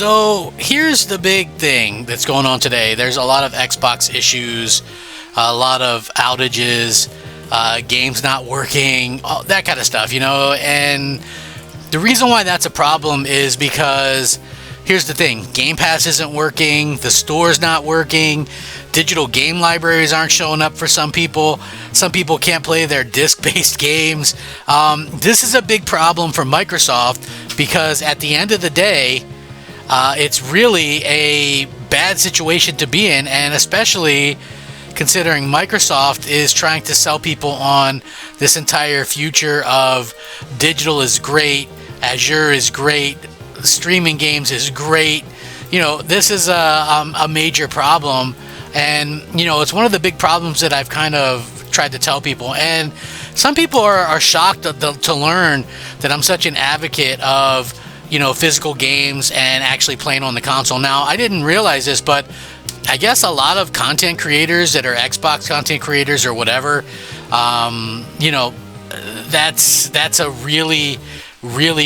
So here's the big thing that's going on today. There's a lot of Xbox issues, a lot of outages, games not working, all that kind of stuff, and the reason why that's a problem is because here's the thing: Game Pass isn't working, the store's not working, digital game libraries aren't showing up for some people can't play their disc-based games. This is a big problem for Microsoft because at the end of the day, it's really a bad situation to be in, and especially considering Microsoft is trying to sell people on this entire future of digital is great, Azure is great, streaming games is great. This is a major problem, and it's one of the big problems that I've kind of tried to tell people, and some people are shocked to learn that I'm such an advocate of physical games and actually playing on the console. Now, I didn't realize this, but I guess a lot of content creators that are Xbox content creators or whatever, that's a really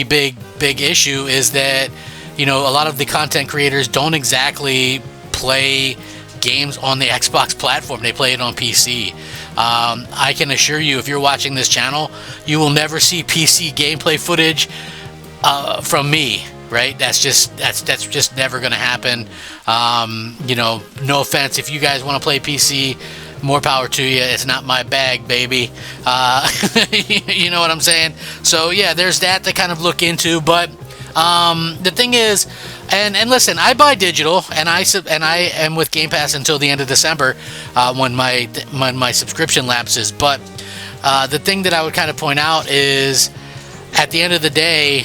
big issue, is that a lot of the content creators don't exactly play games on the Xbox platform. They play it on PC. I can assure you, if you're watching this channel, you will never see PC gameplay footage from me, right? That's just never going to happen. No offense, if you guys want to play PC, more power to you. It's not my bag, baby. You know what I'm saying? So yeah, there's that to kind of look into. But the thing is, and listen, I buy digital, and I am with Game Pass until the end of December, when my subscription lapses. But the thing that I would kind of point out is, at the end of the day,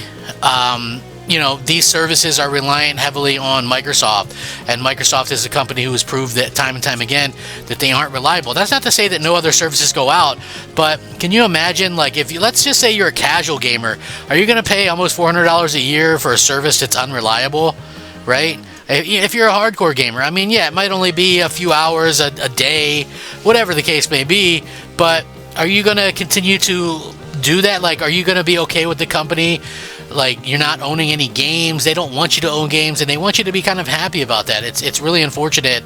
these services are reliant heavily on Microsoft, and Microsoft is a company who has proved that time and time again that they aren't reliable. That's not to say that no other services go out, but can you imagine, like, let's just say you're a casual gamer, are you going to pay almost $400 a year for a service that's unreliable, right? If you're a hardcore gamer, I mean, yeah, it might only be a few hours a day, whatever the case may be, but are you going to continue to do that? Like, are you going to be okay with the company? Like, you're not owning any games. They don't want you to own games, and they want you to be kind of happy about that. It's really unfortunate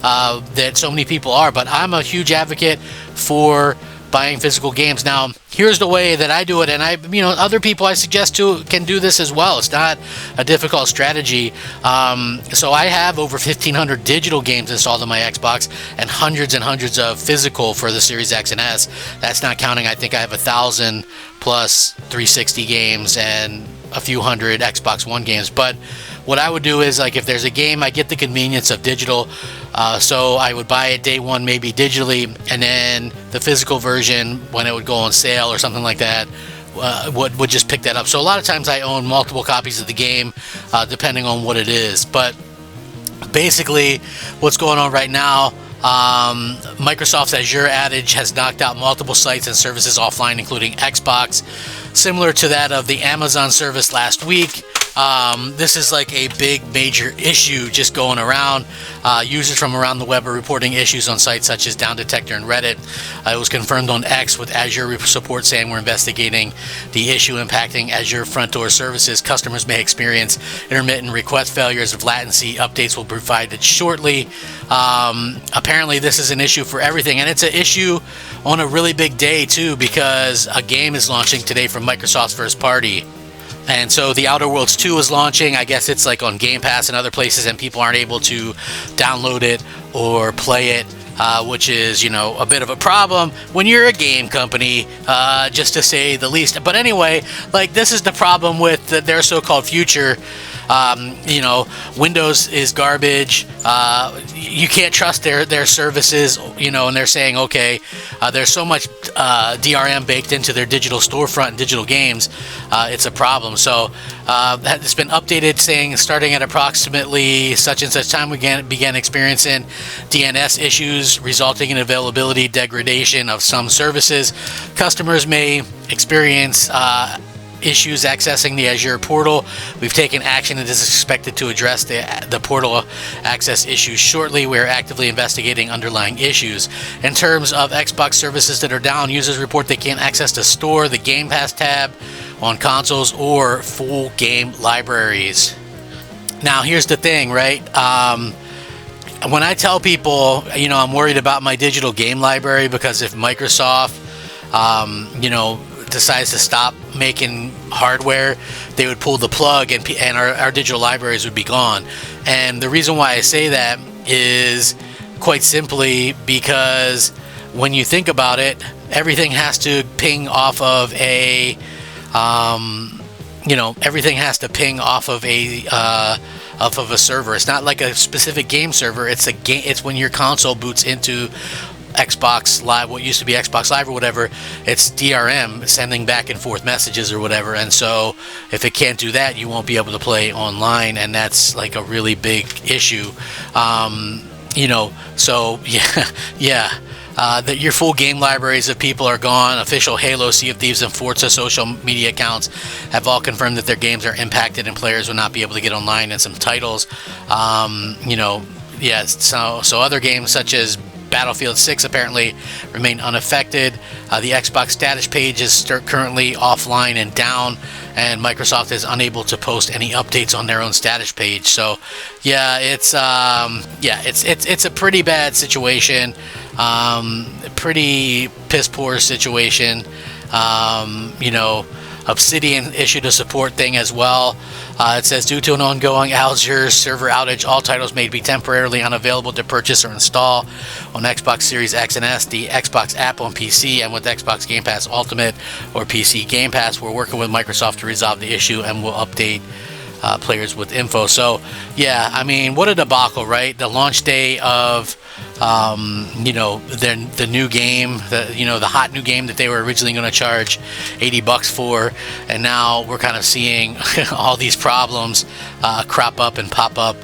that so many people are, but I'm a huge advocate for buying physical games. Now, here's the way that I do it, and other people I suggest to can do this as well. It's not a difficult strategy. So I have over 1,500 digital games installed on my Xbox, and hundreds of physical for the Series X and S. That's not counting, I think I have 1,000 plus 360 games and a few hundred Xbox One games. But what I would do is, like, if there's a game, I get the convenience of digital, so I would buy it day one maybe digitally, and then the physical version, when it would go on sale or something like that, would just pick that up. So a lot of times I own multiple copies of the game, depending on what it is. But basically what's going on right now, Microsoft's Azure outage has knocked out multiple sites and services offline, including Xbox, similar to that of the Amazon service last week. This is like a big major issue just going around. Users from around the web are reporting issues on sites such as Down Detector and Reddit. It was confirmed on X, with Azure support saying we're investigating the issue impacting Azure front door services. Customers may experience intermittent request failures of latency. Updates will be provided shortly. Apparently this is an issue for everything, and it's an issue on a really big day too, because a game is launching today from Microsoft's first party. And so The Outer Worlds 2 is launching. I guess it's like on Game Pass and other places, and people aren't able to download it or play it, which is, a bit of a problem when you're a game company, just to say the least. But anyway, like, this is the problem with their so-called future. Windows is garbage. You can't trust their services, and they're saying, okay, there's so much DRM baked into their digital storefront and digital games, it's a problem. So it's been updated, saying starting at approximately such and such time we began experiencing DNS issues, resulting in availability degradation of some services. Customers may experience issues accessing the Azure portal. We've taken action and is expected to address the portal access issues shortly. We're actively investigating underlying issues. In terms of Xbox services that are down, users report they can't access the store, the Game Pass tab on consoles, or full game libraries. Now, here's the thing, right? When I tell people, I'm worried about my digital game library because if Microsoft, decides to stop making hardware, they would pull the plug and our digital libraries would be gone. And the reason why I say that is quite simply because when you think about it, everything has to ping off of a, everything has to ping off of a server. It's not like a specific game server. It's a game. It's when your console boots into Xbox Live, what used to be Xbox Live or whatever. It's DRM sending back and forth messages or whatever. And so if it can't do that, you won't be able to play online, and that's like a really big issue. So yeah. That your full game libraries of people are gone. Official Halo, Sea of Thieves, and Forza social media accounts have all confirmed that their games are impacted and players will not be able to get online. And some titles, so other games such as Battlefield 6 apparently remain unaffected. The Xbox status page is currently offline and down, and Microsoft is unable to post any updates on their own status page. So, yeah, it's a pretty bad situation, pretty piss poor situation. Obsidian issued a support thing as well. It says, due to an ongoing Azure server outage, all titles may be temporarily unavailable to purchase or install on Xbox Series X and S, the Xbox app on PC, and with Xbox Game Pass Ultimate or PC Game Pass. We're working with Microsoft to resolve the issue, and we'll update players with info. So, yeah, I mean, what a debacle, right? The launch day of the new game, the hot new game that they were originally going to charge $80 for, and now we're kind of seeing all these problems crop up and pop up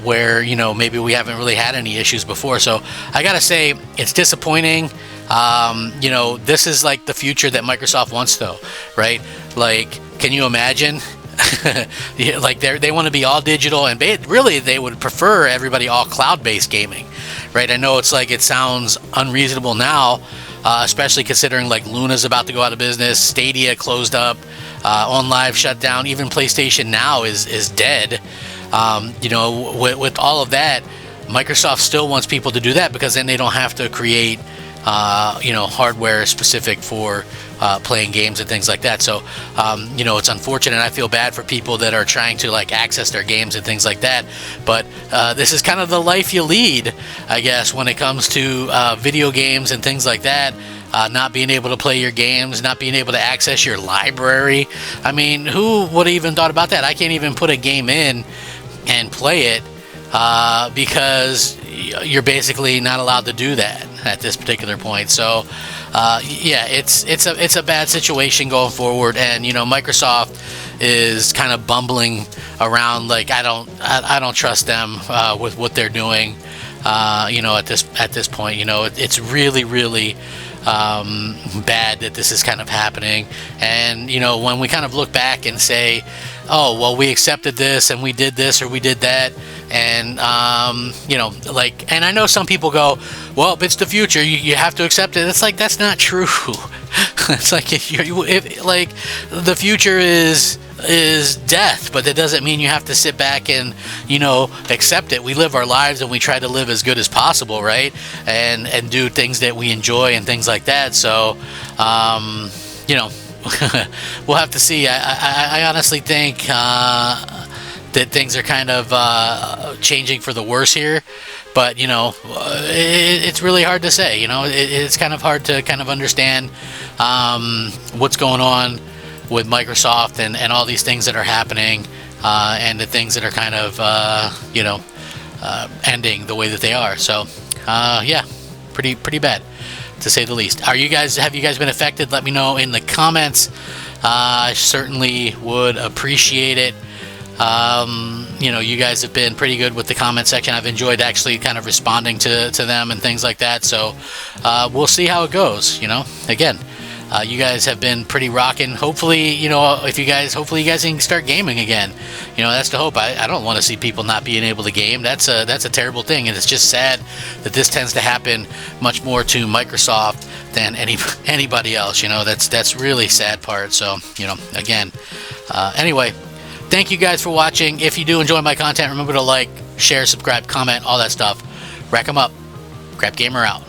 where maybe we haven't really had any issues before. So I gotta say, it's disappointing. This is like the future that Microsoft wants, though, right? Like, can you imagine? Like they want to be all digital, and they would prefer everybody all cloud-based gaming, right? I know it sounds unreasonable now, especially considering like Luna's about to go out of business, Stadia closed up, OnLive shut down, even PlayStation Now is dead. With all of that, Microsoft still wants people to do that because then they don't have to create hardware specific for playing games and things like that. So, it's unfortunate. I feel bad for people that are trying to like access their games and things like that. But this is kind of the life you lead, I guess, when it comes to video games and things like that. Not being able to play your games, not being able to access your library. I mean, who would have even thought about that? I can't even put a game in and play it because you're basically not allowed to do that at this particular point. So it's a bad situation going forward, and Microsoft is kind of bumbling around. Like I don't trust them with what they're doing. At this point, it's really bad that this is kind of happening. And when we kind of look back and say, oh well, we accepted this and we did this or we did that, and and I know some people go, well, if it's the future, you have to accept it. It's like, that's not true. It's like if the future is death, but that doesn't mean you have to sit back and accept it. We live our lives and we try to live as good as possible, right? And do things that we enjoy and things like that. So we'll have to see. I honestly think that things are kind of changing for the worse here, but it's really hard to say. It's kind of hard to kind of understand what's going on with Microsoft and all these things that are happening, and the things that are kind of ending the way that they are. So pretty bad, to say the least. Have you guys been affected? Let me know in the comments. I certainly would appreciate it. You guys have been pretty good with the comment section. I've enjoyed actually kind of responding to them and things like that. So we'll see how it goes. Again, you guys have been pretty rocking. Hopefully, hopefully you guys can start gaming again. That's the hope. I don't want to see people not being able to game. That's a terrible thing, and it's just sad that this tends to happen much more to Microsoft than anybody else. That's really sad part. So, again, anyway, Thank you guys for watching. If you do enjoy my content, remember to like, share, subscribe, comment, all that stuff. Rack 'em up. Crap Gamer out.